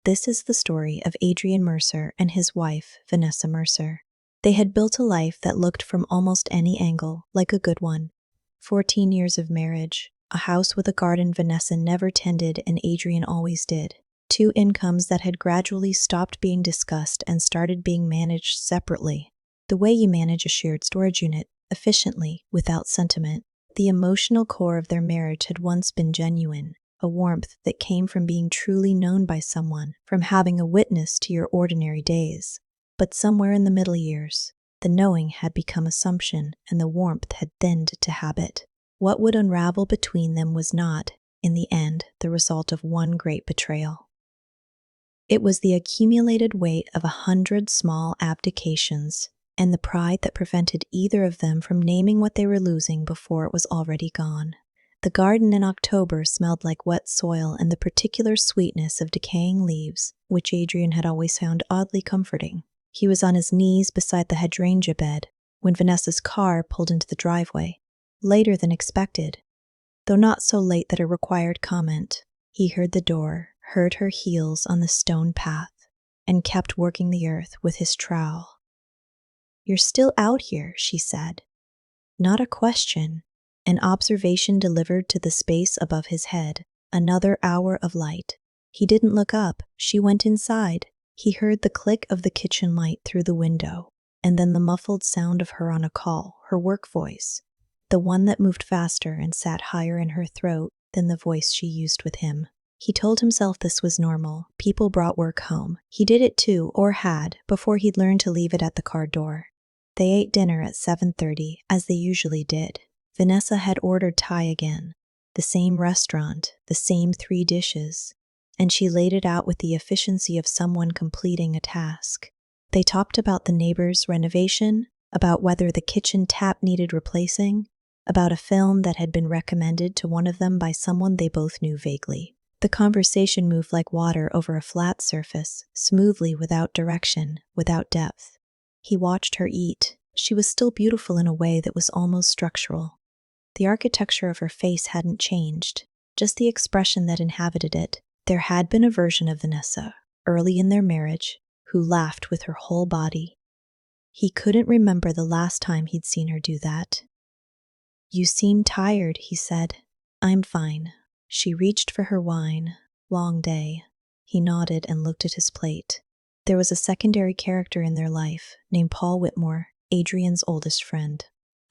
This is the story of Adrian Mercer and his wife, Vanessa Mercer. They had built a life that looked from almost any angle like a good one. 14 years of marriage, a house with a garden Vanessa never tended and Adrian always did. 2 incomes that had gradually stopped being discussed and started being managed separately. The way you manage a shared storage unit, efficiently, without sentiment. The emotional core of their marriage had once been genuine, a warmth that came from being truly known by someone, from having a witness to your ordinary days. But somewhere in the middle years, the knowing had become assumption and the warmth had thinned to habit. What would unravel between them was not, in the end, the result of one great betrayal. It was the accumulated weight of 100 small abdications and the pride that prevented either of them from naming what they were losing before it was already gone. The garden in October smelled like wet soil and the particular sweetness of decaying leaves, which Adrian had always found oddly comforting. He was on his knees beside the hydrangea bed when Vanessa's car pulled into the driveway, later than expected, though not so late that it required comment. He heard the door, heard her heels on the stone path, and kept working the earth with his trowel. "You're still out here," she said. Not a question, an observation delivered to the space above his head. Another hour of light. He didn't look up. She went inside. He heard the click of the kitchen light through the window, and then the muffled sound of her on a call, her work voice, the one that moved faster and sat higher in her throat than the voice she used with him. He told himself this was normal. People brought work home. He did it too, or had, before he'd learned to leave it at the car door. They ate dinner at 7:30, as they usually did. Vanessa had ordered Thai again, the same restaurant, the same 3 dishes, and she laid it out with the efficiency of someone completing a task. They talked about the neighbor's renovation, about whether the kitchen tap needed replacing, about a film that had been recommended to one of them by someone they both knew vaguely. The conversation moved like water over a flat surface, smoothly, without direction, without depth. He watched her eat. She was still beautiful in a way that was almost structural. The architecture of her face hadn't changed, just the expression that inhabited it. There had been a version of Vanessa, early in their marriage, who laughed with her whole body. He couldn't remember the last time he'd seen her do that. "You seem tired," he said. "I'm fine." She reached for her wine. "Long day." He nodded and looked at his plate. There was a secondary character in their life, named Paul Whitmore, Adrian's oldest friend.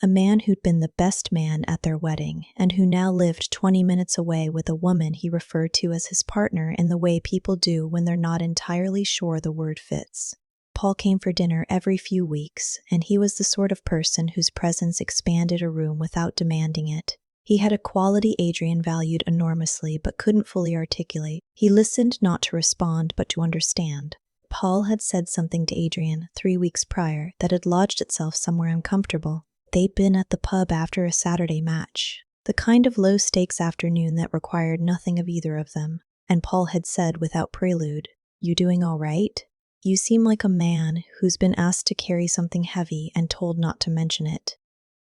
A man who'd been the best man at their wedding and who now lived 20 minutes away with a woman he referred to as his partner in the way people do when they're not entirely sure the word fits. Paul came for dinner every few weeks, and he was the sort of person whose presence expanded a room without demanding it. He had a quality Adrian valued enormously but couldn't fully articulate. He listened not to respond but to understand. Paul had said something to Adrian 3 weeks prior that had lodged itself somewhere uncomfortable. They'd been at the pub after a Saturday match, the kind of low-stakes afternoon that required nothing of either of them, and Paul had said without prelude, "You doing all right? You seem like a man who's been asked to carry something heavy and told not to mention it."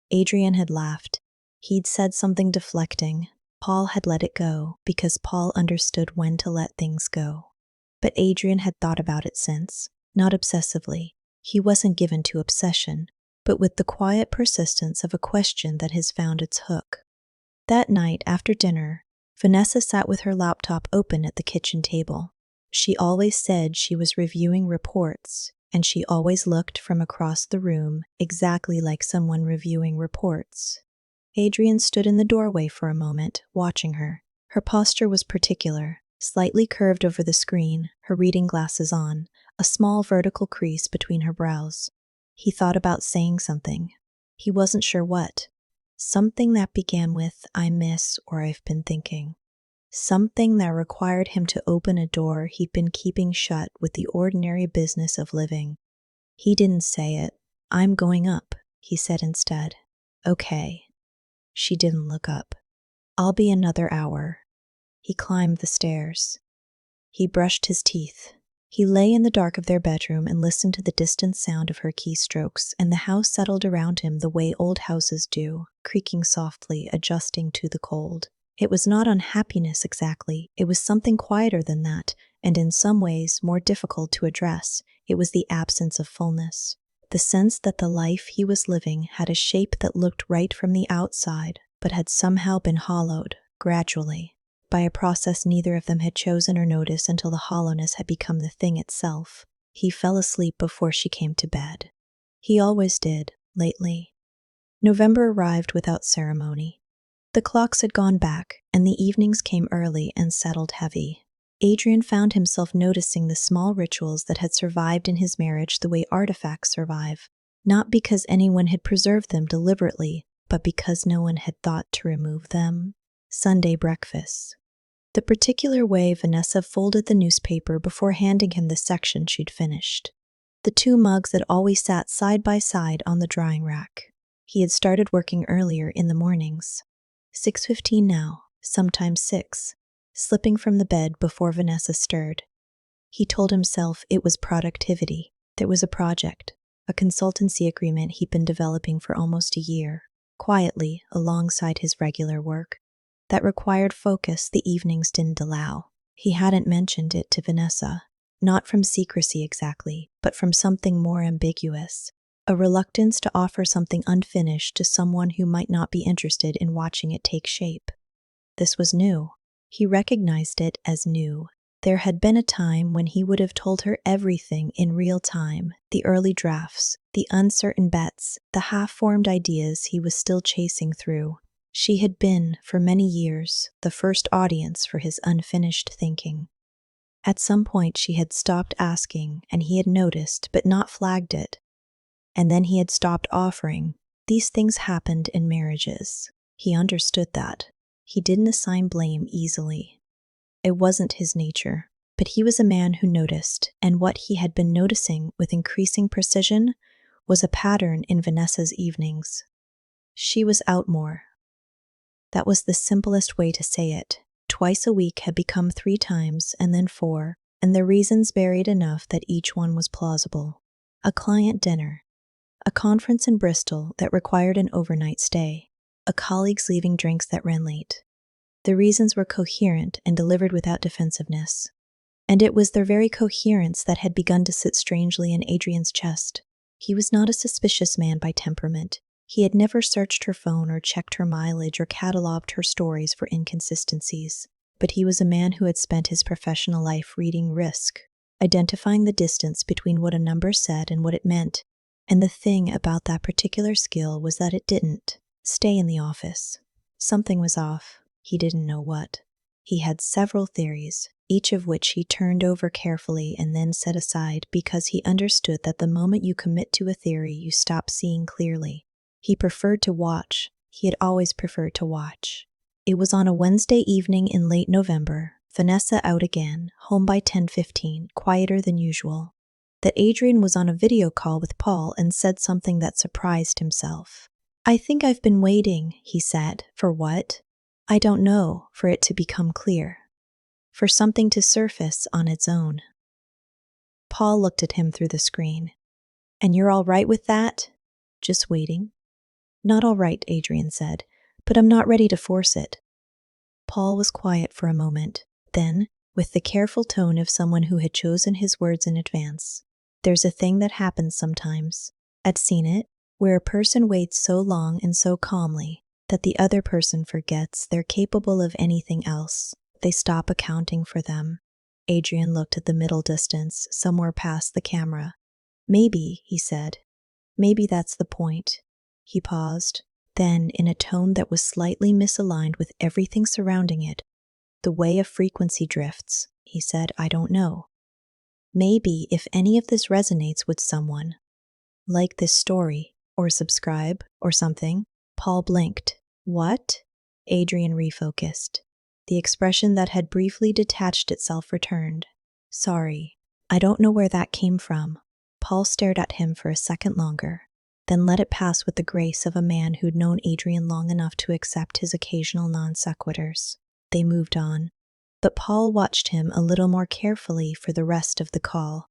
Adrian had laughed. He'd said something deflecting. Paul had let it go because Paul understood when to let things go. But Adrian had thought about it since, not obsessively. He wasn't given to obsession, but with the quiet persistence of a question that has found its hook. That night, after dinner, Vanessa sat with her laptop open at the kitchen table. She always said she was reviewing reports, and she always looked from across the room exactly like someone reviewing reports. Adrian stood in the doorway for a moment, watching her. Her posture was particular, slightly curved over the screen, her reading glasses on, a small vertical crease between her brows. He thought about saying something. He wasn't sure what. Something that began with, "I miss," or "I've been thinking." Something that required him to open a door he'd been keeping shut with the ordinary business of living. He didn't say it. "I'm going up," he said instead. "Okay." She didn't look up. "I'll be another hour." He climbed the stairs. He brushed his teeth. He lay in the dark of their bedroom and listened to the distant sound of her keystrokes, and the house settled around him the way old houses do, creaking softly, adjusting to the cold. It was not unhappiness exactly, it was something quieter than that, and in some ways more difficult to address. It was the absence of fullness. The sense that the life he was living had a shape that looked right from the outside, but had somehow been hollowed, gradually, by a process neither of them had chosen or noticed until the hollowness had become the thing itself. He fell asleep before she came to bed. He always did, lately. November arrived without ceremony. The clocks had gone back, and the evenings came early and settled heavy. Adrian found himself noticing the small rituals that had survived in his marriage the way artifacts survive, not because anyone had preserved them deliberately, but because no one had thought to remove them. Sunday breakfasts. The particular way Vanessa folded the newspaper before handing him the section she'd finished. The two mugs that always sat side by side on the drying rack. He had started working earlier in the mornings. 6:15 now, sometimes 6, slipping from the bed before Vanessa stirred. He told himself it was productivity. There was a project, a consultancy agreement he'd been developing for almost a year, quietly alongside his regular work, that required focus the evenings didn't allow. He hadn't mentioned it to Vanessa, not from secrecy exactly, but from something more ambiguous. A reluctance to offer something unfinished to someone who might not be interested in watching it take shape. This was new. He recognized it as new. There had been a time when he would have told her everything in real time, the early drafts, the uncertain bets, the half-formed ideas he was still chasing through. She had been, for many years, the first audience for his unfinished thinking. At some point she had stopped asking, and he had noticed but not flagged it. And then he had stopped offering. These things happened in marriages. He understood that. He didn't assign blame easily. It wasn't his nature, but he was a man who noticed, and what he had been noticing with increasing precision was a pattern in Vanessa's evenings. She was out more. That was the simplest way to say it. Twice a week had become 3 times and then 4, and the reasons varied enough that each one was plausible. A client dinner, a conference in Bristol that required an overnight stay, a colleague's leaving drinks that ran late. The reasons were coherent and delivered without defensiveness. And it was their very coherence that had begun to sit strangely in Adrian's chest. He was not a suspicious man by temperament. He had never searched her phone or checked her mileage or catalogued her stories for inconsistencies. But he was a man who had spent his professional life reading risk, identifying the distance between what a number said and what it meant. And the thing about that particular skill was that it didn't stay in the office. Something was off. He didn't know what. He had several theories, each of which he turned over carefully and then set aside because he understood that the moment you commit to a theory, you stop seeing clearly. He preferred to watch. He had always preferred to watch. It was on a Wednesday evening in late November, Vanessa out again, home by 10:15, quieter than usual, that Adrian was on a video call with Paul and said something that surprised himself. "I think I've been waiting," he said. "For what?" "I don't know, for it to become clear. For something to surface on its own." Paul looked at him through the screen. "And you're all right with that? Just waiting?" "Not all right," Adrian said, "but I'm not ready to force it." Paul was quiet for a moment. Then, with the careful tone of someone who had chosen his words in advance, "There's a thing that happens sometimes. I'd seen it, where a person waits so long and so calmly that the other person forgets they're capable of anything else. They stop accounting for them." Adrian looked at the middle distance, somewhere past the camera. "Maybe," he said. "Maybe that's the point." He paused. Then, in a tone that was slightly misaligned with everything surrounding it, "The way a frequency drifts," he said, "I don't know. Maybe if any of this resonates with someone, like this story, or subscribe, or something." Paul blinked. "What?" Adrian refocused. The expression that had briefly detached itself returned. "Sorry, I don't know where that came from." Paul stared at him for a second longer, then let it pass with the grace of a man who'd known Adrian long enough to accept his occasional non-sequiturs. They moved on, but Paul watched him a little more carefully for the rest of the call.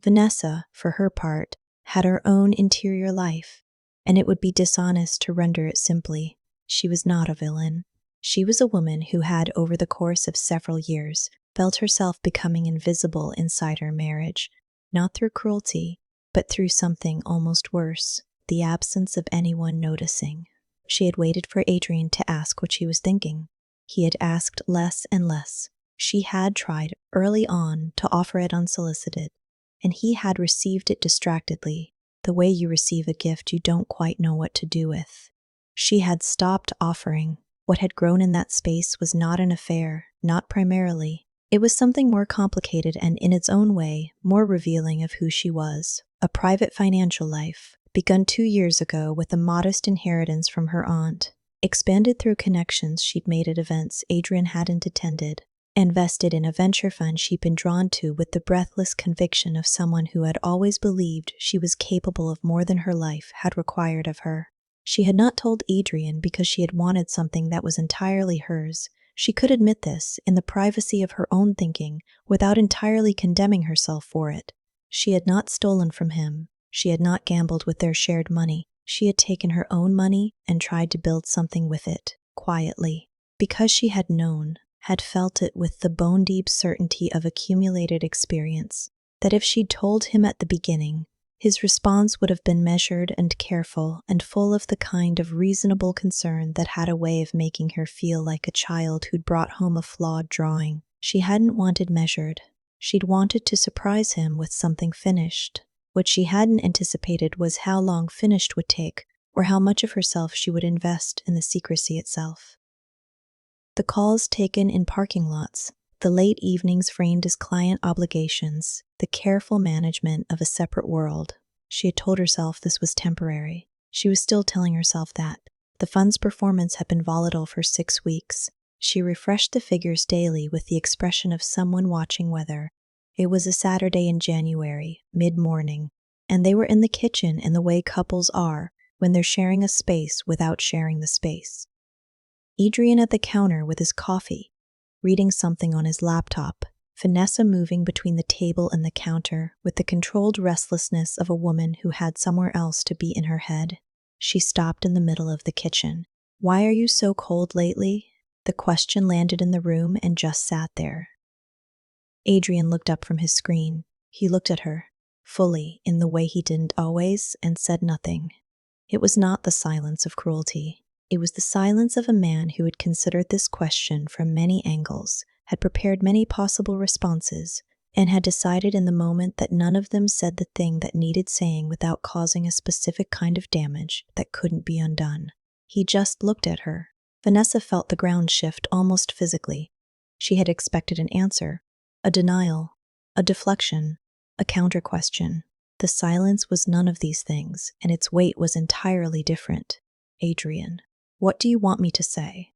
Vanessa, for her part, had her own interior life, and it would be dishonest to render it simply. She was not a villain. She was a woman who had, over the course of several years, felt herself becoming invisible inside her marriage, not through cruelty, but through something almost worse, the absence of anyone noticing. She had waited for Adrian to ask what she was thinking. He had asked less and less. She had tried early on to offer it unsolicited, and he had received it distractedly, the way you receive a gift you don't quite know what to do with. She had stopped offering. What had grown in that space was not an affair, not primarily. It was something more complicated and, in its own way, more revealing of who she was. A private financial life, begun 2 years ago with a modest inheritance from her aunt, expanded through connections she'd made at events Adrian hadn't attended, invested in a venture fund she'd been drawn to with the breathless conviction of someone who had always believed she was capable of more than her life had required of her. She had not told Adrian because she had wanted something that was entirely hers. She could admit this in the privacy of her own thinking without entirely condemning herself for it. She had not stolen from him. She had not gambled with their shared money. She had taken her own money and tried to build something with it, quietly. Because she had known, had felt it with the bone-deep certainty of accumulated experience, that if she'd told him at the beginning, his response would have been measured and careful and full of the kind of reasonable concern that had a way of making her feel like a child who'd brought home a flawed drawing. She hadn't wanted measured. She'd wanted to surprise him with something finished. What she hadn't anticipated was how long finished would take, or how much of herself she would invest in the secrecy itself. The calls taken in parking lots, the late evenings framed as client obligations, the careful management of a separate world. She had told herself this was temporary. She was still telling herself that. The fund's performance had been volatile for 6 weeks. She refreshed the figures daily with the expression of someone watching weather. It was a Saturday in January, mid-morning, and they were in the kitchen in the way couples are when they're sharing a space without sharing the space. Adrian at the counter with his coffee, reading something on his laptop, Vanessa moving between the table and the counter with the controlled restlessness of a woman who had somewhere else to be in her head. She stopped in the middle of the kitchen. "Why are you so cold lately?" The question landed in the room and just sat there. Adrian looked up from his screen. He looked at her, fully, in the way he didn't always, and said nothing. It was not the silence of cruelty. It was the silence of a man who had considered this question from many angles, had prepared many possible responses, and had decided in the moment that none of them said the thing that needed saying without causing a specific kind of damage that couldn't be undone. He just looked at her. Vanessa felt the ground shift almost physically. She had expected an answer, a denial, a deflection, a counter-question. The silence was none of these things, and its weight was entirely different. "Adrian, what do you want me to say?"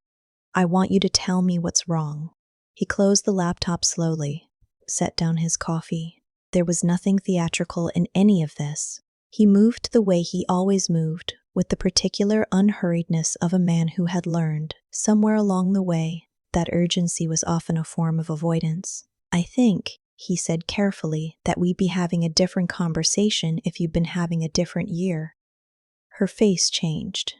"I want you to tell me what's wrong." He closed the laptop slowly, set down his coffee. There was nothing theatrical in any of this. He moved the way he always moved, with the particular unhurriedness of a man who had learned, somewhere along the way, that urgency was often a form of avoidance. "I think," he said carefully, "that we'd be having a different conversation if you'd been having a different year." Her face changed.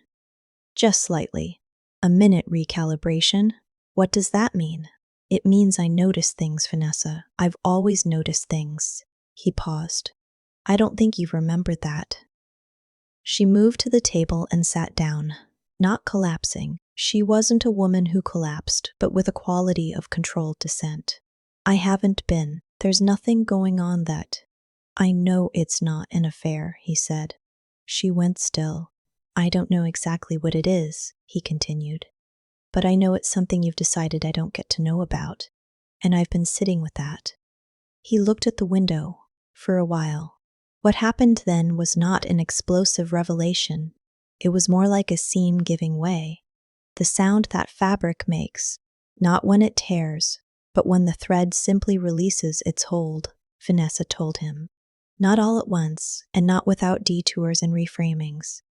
"Just slightly. A minute recalibration? What does that mean?" "It means I notice things, Vanessa. I've always noticed things." He paused. "I don't think you've remembered that." She moved to the table and sat down, not collapsing. She wasn't a woman who collapsed, but with a quality of controlled dissent. "I haven't been. There's nothing going on that—" "I know it's not an affair," he said. She went still. "I don't know exactly what it is," he continued, "but I know it's something you've decided I don't get to know about, and I've been sitting with that." He looked at the window for a while. What happened then was not an explosive revelation. It was more like a seam giving way, the sound that fabric makes, not when it tears, but when the thread simply releases its hold, Vanessa told him. Not all at once, and not without detours and reframings.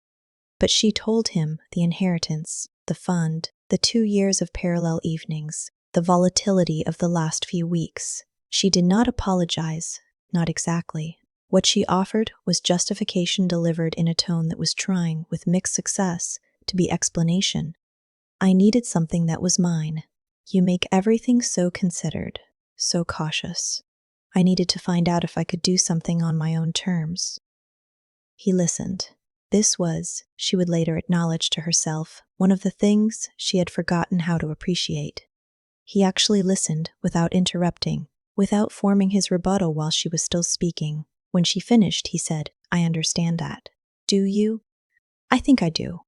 But she told him the inheritance, the fund, the 2 years of parallel evenings, the volatility of the last few weeks. She did not apologize, not exactly. What she offered was justification delivered in a tone that was trying, with mixed success, to be explanation. "I needed something that was mine. You make everything so considered, so cautious. I needed to find out if I could do something on my own terms. He listened. This was, she would later acknowledge to herself, one of the things she had forgotten how to appreciate. He actually listened without interrupting, without forming his rebuttal while she was still speaking. When she finished, he said, "I understand that. Do you?" "I think I do.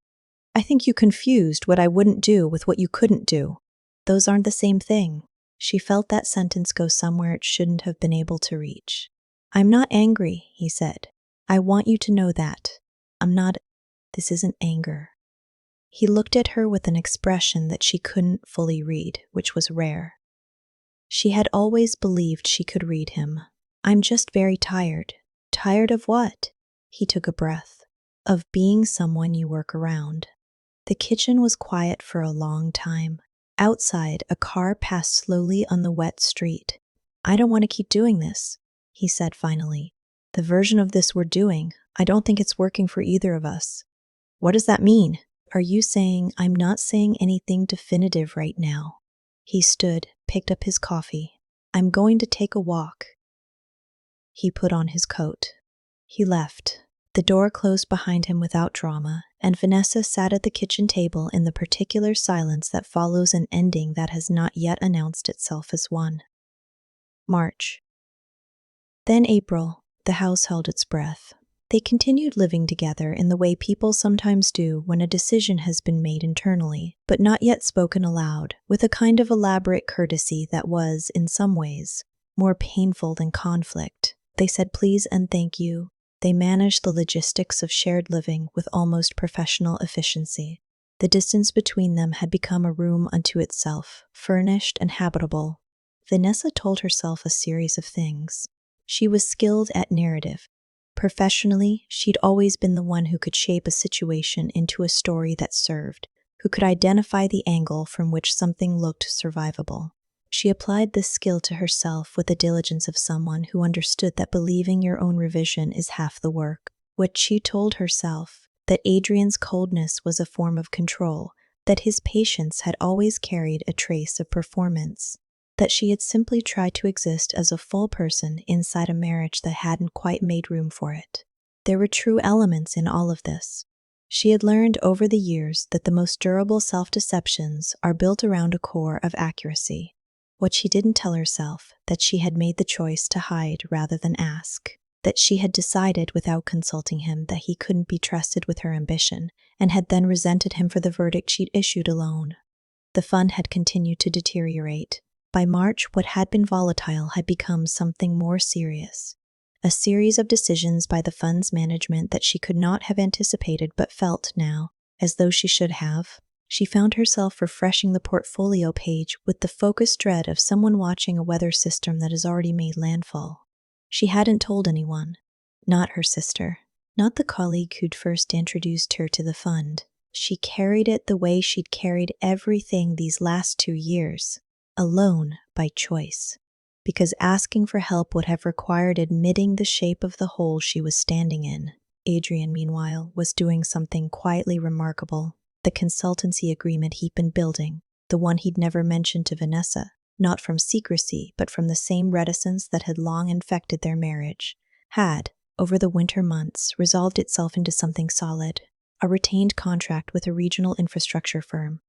I think you confused what I wouldn't do with what you couldn't do. Those aren't the same thing." She felt that sentence go somewhere it shouldn't have been able to reach. "I'm not angry," he said. "I want you to know that. I'm not. This isn't anger." He looked at her with an expression that she couldn't fully read, which was rare. She had always believed she could read him. "I'm just very tired." "Tired of what?" He took a breath. "Of being someone you work around." The kitchen was quiet for a long time. Outside, a car passed slowly on the wet street. "I don't want to keep doing this," he said finally. "The version of this we're doing, I don't think it's working for either of us." "What does that mean?" "Are you saying I'm not saying anything definitive right now?" He stood, picked up his coffee. "I'm going to take a walk." He put on his coat. He left. The door closed behind him without drama, and Vanessa sat at the kitchen table in the particular silence that follows an ending that has not yet announced itself as one. March. Then April. The house held its breath. They continued living together in the way people sometimes do when a decision has been made internally, but not yet spoken aloud, with a kind of elaborate courtesy that was, in some ways, more painful than conflict. They said please and thank you. They managed the logistics of shared living with almost professional efficiency. The distance between them had become a room unto itself, furnished and habitable. Vanessa told herself a series of things. She was skilled at narrative. Professionally, she'd always been the one who could shape a situation into a story that served, who could identify the angle from which something looked survivable. She applied this skill to herself with the diligence of someone who understood that believing your own revision is half the work. What she told herself, that Adrian's coldness was a form of control, that his patience had always carried a trace of performance, that she had simply tried to exist as a full person inside a marriage that hadn't quite made room for it. There were true elements in all of this. She had learned over the years that the most durable self-deceptions are built around a core of accuracy. What she didn't tell herself, that she had made the choice to hide rather than ask, that she had decided without consulting him that he couldn't be trusted with her ambition, and had then resented him for the verdict she'd issued alone. The fun had continued to deteriorate. By March, what had been volatile had become something more serious. A series of decisions by the fund's management that she could not have anticipated but felt now, as though she should have. She found herself refreshing the portfolio page with the focused dread of someone watching a weather system that has already made landfall. She hadn't told anyone. Not her sister. Not the colleague who'd first introduced her to the fund. She carried it the way she'd carried everything these last 2 years. Alone by choice, because asking for help would have required admitting the shape of the hole she was standing in. Adrian, meanwhile, was doing something quietly remarkable. The consultancy agreement he'd been building, the one he'd never mentioned to Vanessa, not from secrecy but from the same reticence that had long infected their marriage, had, over the winter months, resolved itself into something solid, a retained contract with a regional infrastructure firm,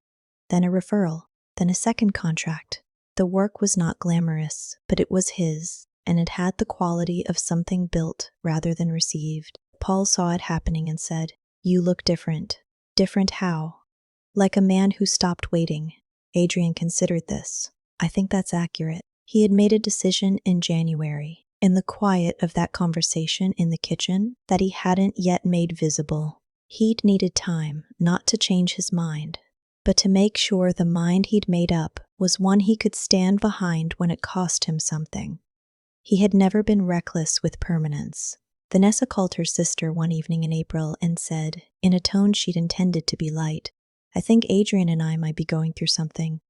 then a referral, then a second contract. The work was not glamorous, but it was his, and it had the quality of something built rather than received. Paul saw it happening and said, "You look different." Different how? Like a man who stopped waiting. Adrian considered this. "I think that's accurate." He had made a decision in January, in the quiet of that conversation in the kitchen, that he hadn't yet made visible. He'd needed time, not to change his mind, but to make sure the mind he'd made up was one he could stand behind when it cost him something. He had never been reckless with permanence. Vanessa called her sister one evening in April and said, in a tone she'd intended to be light, "I think Adrian and I might be going through something."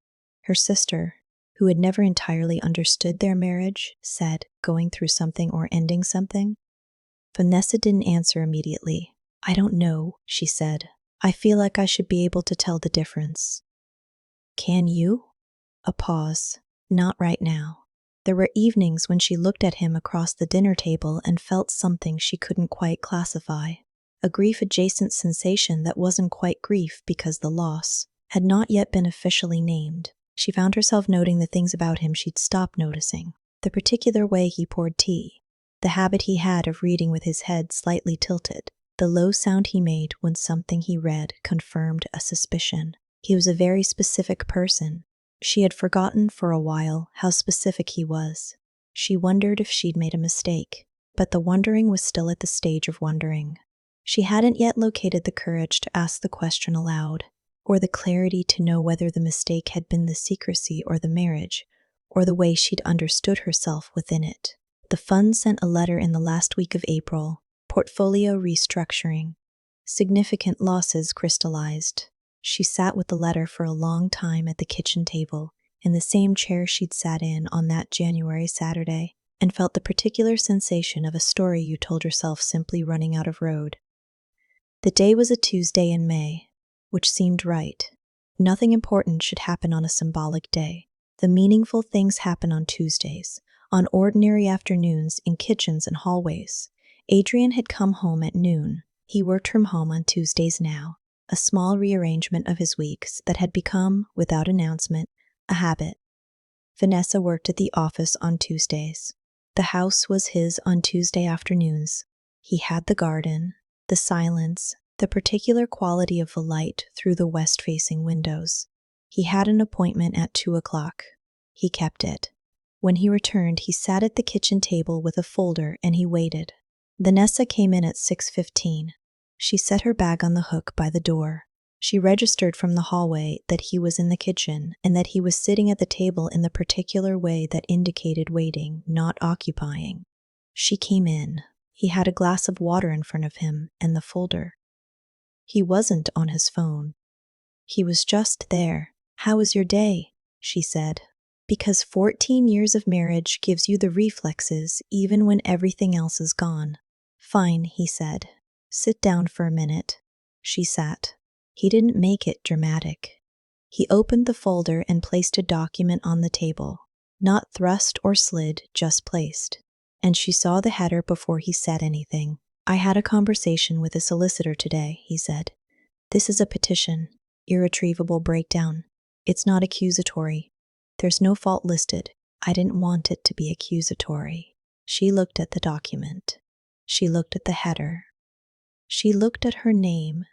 Her sister, who had never entirely understood their marriage, said, "Going through something or ending something?" Vanessa didn't answer immediately. "I don't know," she said. "I feel like I should be able to tell the difference." "Can you?" A pause. "Not right now." There were evenings when she looked at him across the dinner table and felt something she couldn't quite classify. A grief-adjacent sensation that wasn't quite grief because the loss had not yet been officially named. She found herself noting the things about him she'd stopped noticing. The particular way he poured tea, the habit he had of reading with his head slightly tilted, the low sound he made when something he read confirmed a suspicion. He was a very specific person. She had forgotten for a while how specific he was. She wondered if she'd made a mistake, but the wondering was still at the stage of wondering. She hadn't yet located the courage to ask the question aloud, or the clarity to know whether the mistake had been the secrecy or the marriage, or the way she'd understood herself within it. The fund sent a letter in the last week of April, portfolio restructuring. Significant losses crystallized. She sat with the letter for a long time at the kitchen table, in the same chair she'd sat in on that January Saturday, and felt the particular sensation of a story you told yourself simply running out of road. The day was a Tuesday in May, which seemed right. Nothing important should happen on a symbolic day. The meaningful things happen on Tuesdays, on ordinary afternoons in kitchens and hallways. Adrian had come home at noon. He worked from home on Tuesdays now, a small rearrangement of his weeks that had become, without announcement, a habit. Vanessa worked at the office on Tuesdays. The house was his on Tuesday afternoons. He had the garden, the silence, the particular quality of the light through the west-facing windows. He had an appointment at 2 o'clock. He kept it. When he returned, he sat at the kitchen table with a folder and he waited. Vanessa came in at 6:15. She set her bag on the hook by the door. She registered from the hallway that he was in the kitchen and that he was sitting at the table in the particular way that indicated waiting, not occupying. She came in. He had a glass of water in front of him and the folder. He wasn't on his phone. He was just there. "How was your day?" she said. "Because 14 years of marriage gives you the reflexes even when everything else is gone." "Fine," he said. "Sit down for a minute." She sat. He didn't make it dramatic. He opened the folder and placed a document on the table. Not thrust or slid, just placed. And she saw the header before he said anything. "I had a conversation with a solicitor today," he said. "This is a petition. Irretrievable breakdown. It's not accusatory. There's no fault listed. I didn't want it to be accusatory." She looked at the document. She looked at the header. She looked at her name.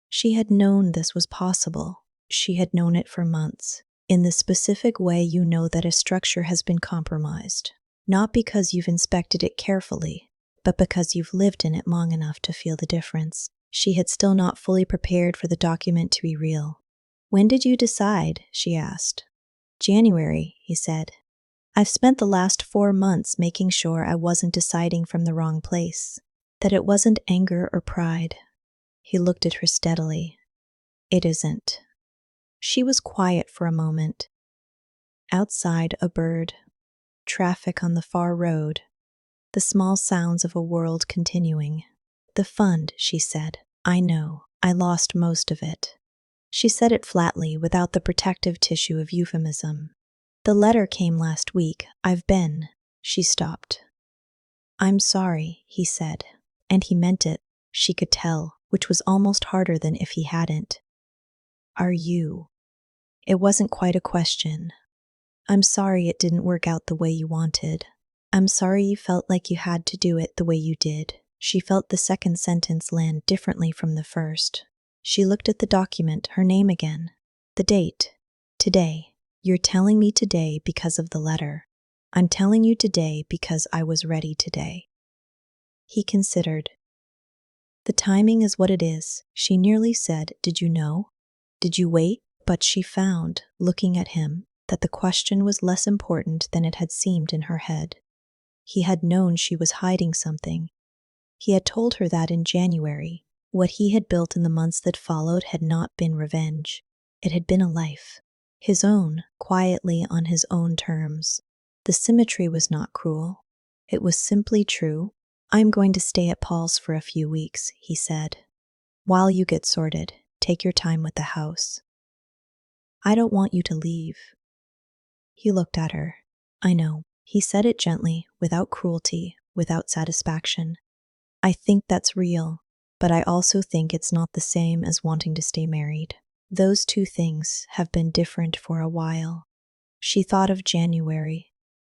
She had known this was possible. She had known it for months. In the specific way you know that a structure has been compromised. Not because you've inspected it carefully, but because you've lived in it long enough to feel the difference. She had still not fully prepared for the document to be real. "When did you decide?" she asked. "January," he said. "I've spent the last 4 months making sure I wasn't deciding from the wrong place, that it wasn't anger or pride." He looked at her steadily. "It isn't." She was quiet for a moment. Outside, a bird. Traffic on the far road. The small sounds of a world continuing. "The fund," she said. "I know. I lost most of it." She said it flatly, without the protective tissue of euphemism. "The letter came last week. I've been." She stopped. "I'm sorry," he said. And he meant it. She could tell, which was almost harder than if he hadn't. "Are you?" It wasn't quite a question. "I'm sorry it didn't work out the way you wanted. I'm sorry you felt like you had to do it the way you did." She felt the second sentence land differently from the first. She looked at the document, her name again. The date. "Today. You're telling me today because of the letter. I'm telling you today because I was ready today." He considered. "The timing is what it is," she nearly said. "Did you know? Did you wait?" But she found, looking at him, that the question was less important than it had seemed in her head. He had known she was hiding something. He had told her that in January. What he had built in the months that followed had not been revenge. It had been a life. His own, quietly on his own terms. The symmetry was not cruel. It was simply true. "I'm going to stay at Paul's for a few weeks," he said. "While you get sorted, take your time with the house. I don't want you to leave." He looked at her. "I know. He said it gently, without cruelty, without satisfaction. I think that's real, but I also think it's not the same as wanting to stay married. Those two things have been different for a while. She thought of January,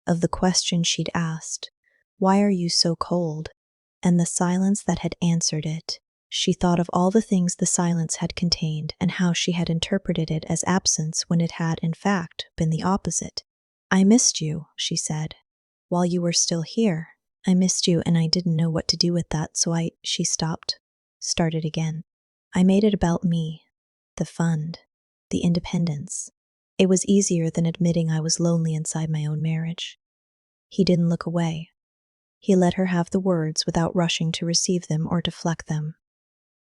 of the question she'd asked, "Why are you so cold?" and the silence that had answered it. She thought of all the things the silence had contained and how she had interpreted it as absence when it had, in fact, been the opposite. "I missed you," she said, "while you were still here. I missed you and I didn't know what to do with that, so She stopped, started again. "I made it about me, the fund, the independence. It was easier than admitting I was lonely inside my own marriage." He didn't look away. He let her have the words without rushing to receive them or deflect them.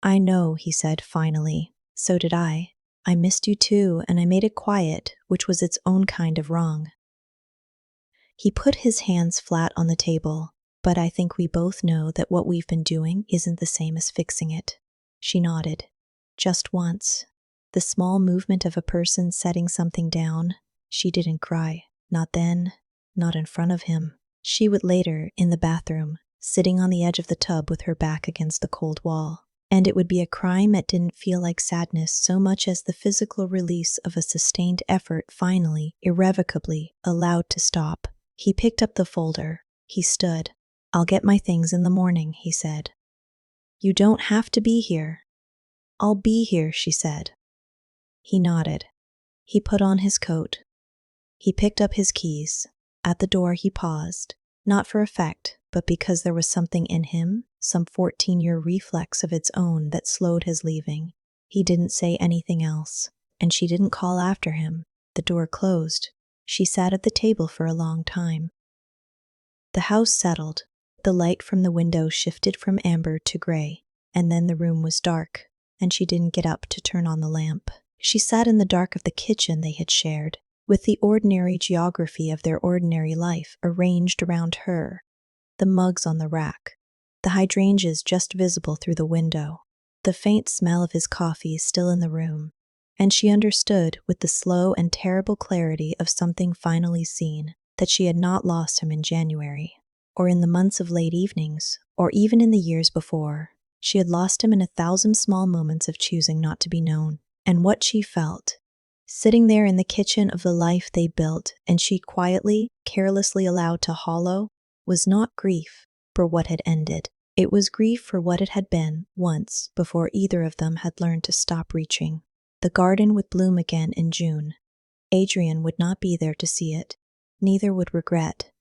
"I know," he said finally. "So did I. I missed you too, and I made it quiet, which was its own kind of wrong." He put his hands flat on the table. "But I think we both know that what we've been doing isn't the same as fixing it." She nodded. "Just once. The small movement of a person setting something down." She didn't cry. Not then, not in front of him. She would later, in the bathroom, sitting on the edge of the tub with her back against the cold wall. And it would be a crime that didn't feel like sadness so much as the physical release of a sustained effort finally, irrevocably, allowed to stop. He picked up the folder. He stood. "I'll get my things in the morning," he said. "You don't have to be here." "I'll be here," she said. He nodded. He put on his coat. He picked up his keys. At the door he paused, not for effect, but because there was something in him, some 14-year reflex of its own that slowed his leaving. He didn't say anything else, and she didn't call after him. The door closed. She sat at the table for a long time. The house settled. The light from the window shifted from amber to gray, and then the room was dark, and she didn't get up to turn on the lamp. She sat in the dark of the kitchen they had shared, with the ordinary geography of their ordinary life arranged around her, the mugs on the rack, the hydrangeas just visible through the window, the faint smell of his coffee still in the room, and she understood with the slow and terrible clarity of something finally seen that she had not lost him in January, or in the months of late evenings, or even in the years before. She had lost him in 1,000 small moments of choosing not to be known. And what she felt, sitting there in the kitchen of the life they built and she quietly, carelessly allowed to hollow, was not grief for what had ended. It was grief for what it had been once before either of them had learned to stop reaching. The garden would bloom again in June. Adrian would not be there to see it. Neither would regret.